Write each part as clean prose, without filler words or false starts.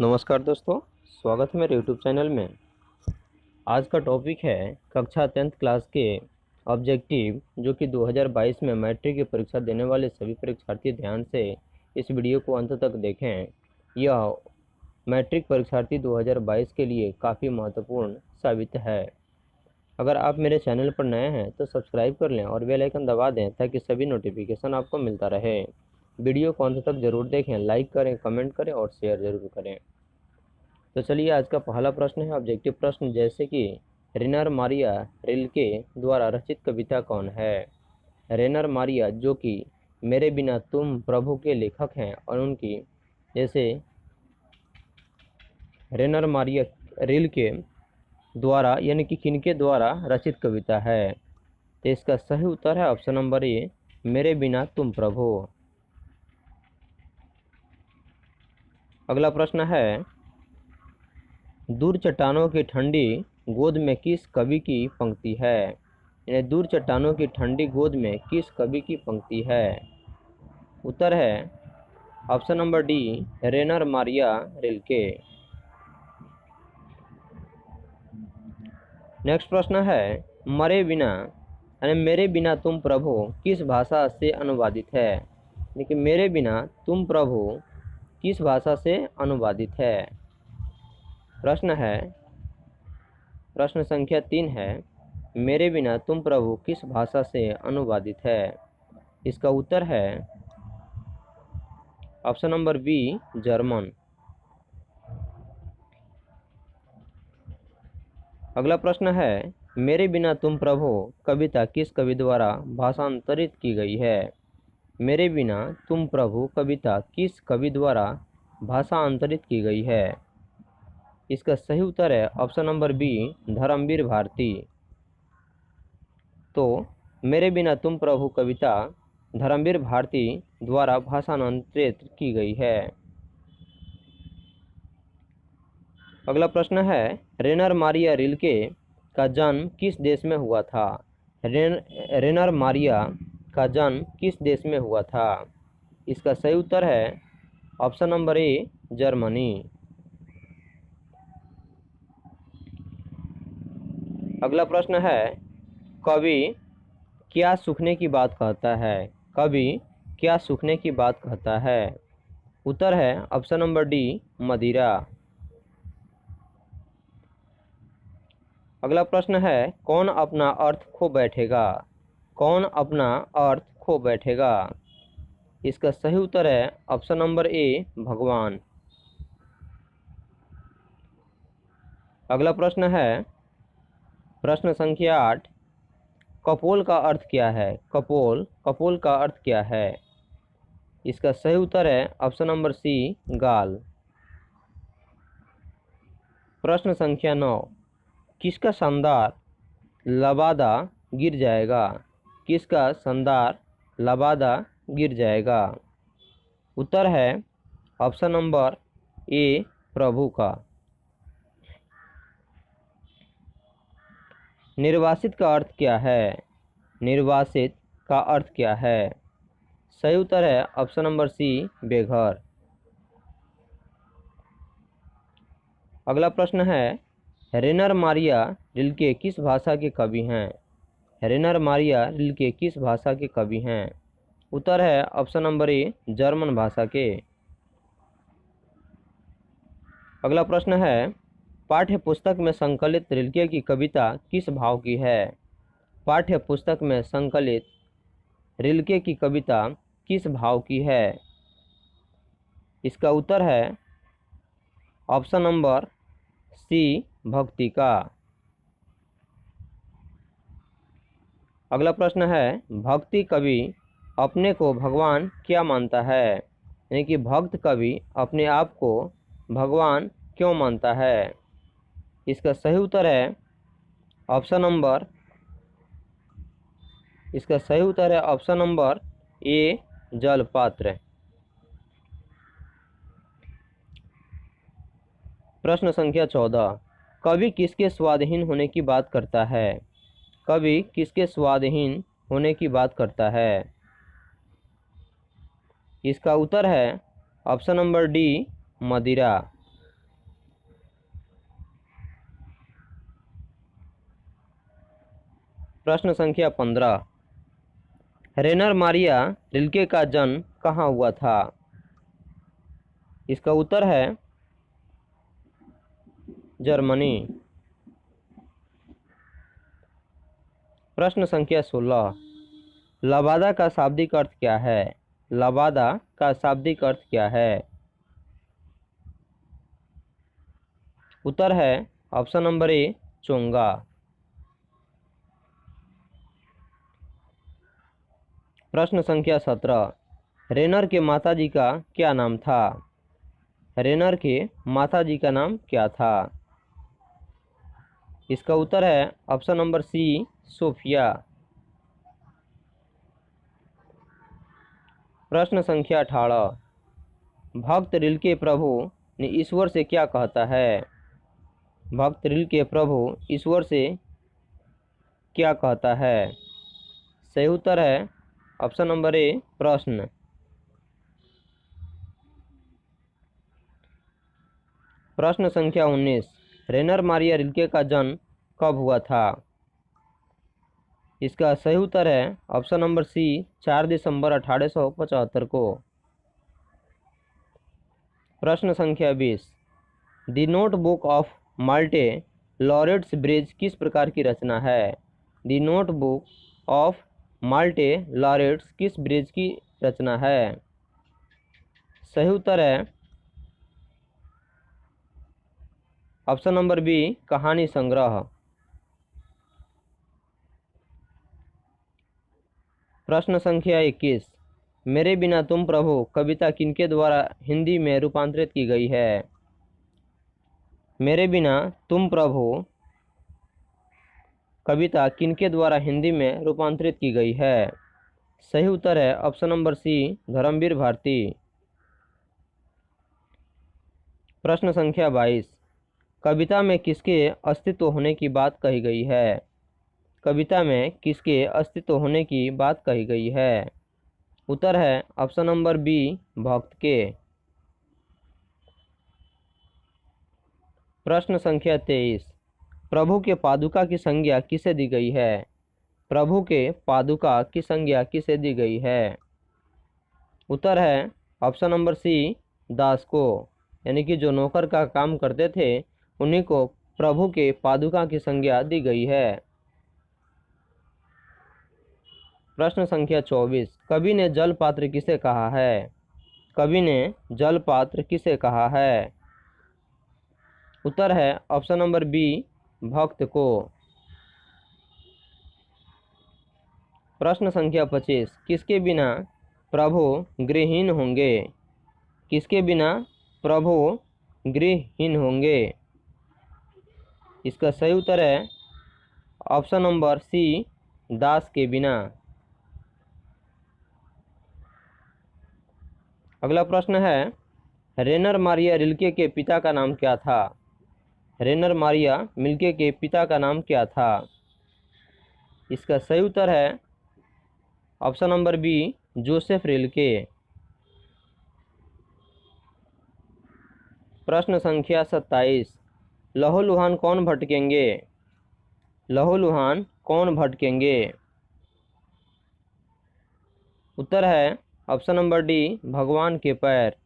नमस्कार दोस्तों, स्वागत है मेरे यूट्यूब चैनल में। आज का टॉपिक है कक्षा 10th क्लास के ऑब्जेक्टिव, जो कि 2022 में मैट्रिक की परीक्षा देने वाले सभी परीक्षार्थी ध्यान से इस वीडियो को अंत तक देखें। यह मैट्रिक परीक्षार्थी 2022 के लिए काफ़ी महत्वपूर्ण साबित है। अगर आप मेरे चैनल पर नए हैं तो सब्सक्राइब कर लें और बेल आइकन दबा दें ताकि सभी नोटिफिकेशन आपको मिलता रहे। वीडियो को अंत तक ज़रूर देखें, लाइक करें, कमेंट करें और शेयर ज़रूर करें। तो चलिए, आज का पहला प्रश्न है ऑब्जेक्टिव प्रश्न, जैसे कि रेनर मारिया रिल्के द्वारा रचित कविता कौन है। रेनर मारिया, जो कि मेरे बिना तुम प्रभु के लेखक हैं, और उनकी जैसे रेनर मारिया रिल्के द्वारा यानी कि किनके द्वारा रचित कविता है। तो इसका सही उत्तर है ऑप्शन नंबर ए, मेरे बिना तुम प्रभु। अगला प्रश्न है, दूर चट्टानों की ठंडी गोद में किस कवि की पंक्ति है। यानी दूर चट्टानों की ठंडी गोद में किस कवि की पंक्ति है। उत्तर है option number D, Rainer Maria Rilke. Next प्रश्न है, मरे बिना यानी मेरे बिना तुम प्रभु किस भाषा से अनुवादित है। यानी मेरे बिना तुम प्रभु किस भाषा से अनुवादित है। प्रश्न संख्या 3 है, मेरे बिना तुम प्रभु किस भाषा से अनुवादित है। इसका उत्तर है ऑप्शन नंबर बी, जर्मन। अगला प्रश्न है, मेरे बिना तुम प्रभु कविता किस कवि द्वारा भाषांतरित की गई है। मेरे बिना तुम प्रभु कविता किस कवि द्वारा भाषांतरित की गई है। इसका सही उत्तर है option number B, Dharamvir Bharati. तो मेरे बिना तुम प्रभु कविता धर्मवीर भारती द्वारा भाषांतरित की गई है। अगला प्रश्न है, रेनर मारिया रिल्के का जन्म किस देश में हुआ था। रेनर मारिया का जन्म किस देश में हुआ था। इसका सही उत्तर है ऑप्शन नंबर ए, जर्मनी। अगला प्रश्न है, कवि क्या सूखने की बात कहता है। कवि क्या सूखने की बात कहता है। उत्तर है ऑप्शन नंबर डी, मदिरा। अगला प्रश्न है, कौन अपना अर्थ खो बैठेगा। कौन अपना अर्थ खो बैठेगा। इसका सही उत्तर है ऑप्शन नंबर ए, भगवान। अगला प्रश्न है प्रश्न संख्या 8, कपोल का अर्थ क्या है। कपोल का अर्थ क्या है। इसका सही उत्तर है ऑप्शन नंबर सी, गाल। प्रश्न संख्या 9, किसका शानदार लबादा गिर जाएगा। किसका शानदार लबादा गिर जाएगा। उत्तर है ऑप्शन नंबर ए, प्रभु का। निर्वासित का अर्थ क्या है। निर्वासित का अर्थ क्या है। सही उत्तर है ऑप्शन नंबर सी, बेघर। अगला प्रश्न है, रेनर मारिया रिल्के किस भाषा के कवि हैं। रेनर मारिया रिल्के किस भाषा के कवि हैं। उत्तर है ऑप्शन नंबर ए, जर्मन भाषा के। अगला प्रश्न है, पाठ्य पुस्तक में संकलित रिल्के की कविता किस भाव की है। पाठ्य पुस्तक में संकलित रिल्के की कविता किस भाव की है। इसका उत्तर है ऑप्शन नंबर सी, भक्ति का। अगला प्रश्न है, भक्ति कवि अपने को भगवान क्या मानता है। यानी कि भक्त कवि अपने आप को भगवान क्यों मानता है। इसका सही उत्तर है ऑप्शन नंबर ए, जलपात्र। प्रश्न संख्या 14, कवि किसके स्वाधीन होने की बात करता है। कवि किसके स्वाधीन होने की बात करता है। इसका उत्तर है ऑप्शन नंबर डी, मदिरा। प्रश्न संख्या 15, रेनर मारिया रिल्के का जन्म कहाँ हुआ था? इसका उत्तर है जर्मनी। प्रश्न संख्या 16, लबादा का शाब्दिक अर्थ क्या है? लबादा का शाब्दिक अर्थ क्या है? उत्तर है ऑप्शन नंबर ए, चोंगा। प्रश्न संख्या 17, रेनर के माताजी का क्या नाम था? रेनर के माताजी का नाम क्या था? इसका उत्तर है ऑप्शन नंबर सी, सोफिया। प्रश्न संख्या 18, भक्त रिल्के प्रभु ने ईश्वर से क्या कहता है? भक्त रिल्के प्रभु ईश्वर से क्या कहता है? सही उत्तर है ऑप्शन नंबर ए, प्रश्न। प्रश्न संख्या 19, रेनर मारिया रिल्के का जन्म कब हुआ था? इसका सही उत्तर है ऑप्शन नंबर सी, 4 दिसंबर 1875 को। प्रश्न संख्या 20, the notebook of Malte Laurids Brigge किस प्रकार की रचना है? The notebook of Malte Laurids किस ब्रिज की रचना है? सही उत्तर है ऑप्शन नंबर बी, कहानी संग्रह। प्रश्न संख्या 21, मेरे बिना तुम प्रभु कविता किनके द्वारा हिंदी में रूपांतरित की गई है? मेरे बिना तुम प्रभु कविता किनके द्वारा हिंदी में रूपांतरित की गई है? सही उत्तर है option number C, Dharamvir Bharati. प्रश्न संख्या 22, कविता में किसके अस्तित्व होने की बात कही गई है? कविता में किसके अस्तित्व होने की बात कही गई है? उत्तर है ऑप्शन नंबर बी, भक्त के। प्रश्न संख्या 23, प्रभु के पादुका की संज्ञा किसे दी गई है? प्रभु के पादुका की संज्ञा किसे दी गई है? उत्तर है ऑप्शन नंबर सी, दास को, यानी कि जो नौकर का काम करते थे उन्हीं को प्रभु के पादुका की संज्ञा दी गई है। प्रश्न संख्या 24, कवि ने जल पात्र किसे कहा है? कवि ने जल पात्र किसे कहा है? उत्तर है ऑप्शन नंबर बी, भक्त को। प्रश्न संख्या 25, किसके बिना प्रभु गृहहीन होंगे? किसके बिना प्रभु गृहहीन होंगे? इसका सही उत्तर है ऑप्शन नंबर सी, दास के बिना। अगला प्रश्न है, रेनर मारिया रिल्के के पिता का नाम क्या था? रेनर मारिया रिल्के के पिता का नाम क्या था? इसका सही उत्तर है option number B, Joseph Rilke. प्रश्न संख्या 27, लहूलुहान कौन भटकेंगे? लहूलुहान कौन भटकेंगे? उत्तर है ऑप्शन नंबर डी, भगवान के पैर।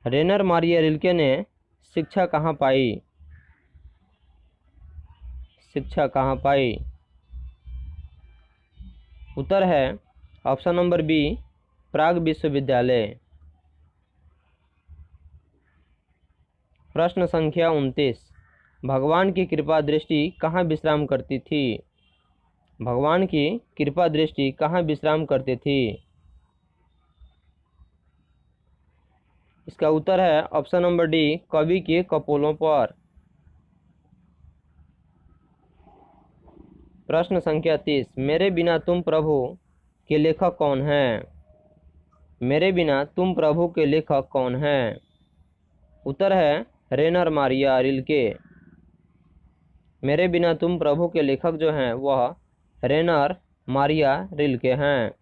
रेनर मारिया रिल्के ने शिक्षा कहाँ पाई? शिक्षा कहाँ पाई? उत्तर है ऑप्शन नंबर बी, प्राग विश्वविद्यालय। प्रश्न संख्या 29, भगवान की कृपा दृष्टि कहाँ विश्राम करती थी? भगवान की कृपा दृष्टि कहाँ विश्राम करती थी? इसका उत्तर है ऑप्शन नंबर डी, कवि के कपोलों पर। प्रश्न संख्या 30, मेरे बिना तुम प्रभु के लेखक कौन हैं? मेरे बिना तुम प्रभु के लेखक कौन हैं? उत्तर है रेनर मारिया रिल्के। मेरे बिना तुम प्रभु के लेखक जो हैं वह रेनर मारिया रिल्के हैं।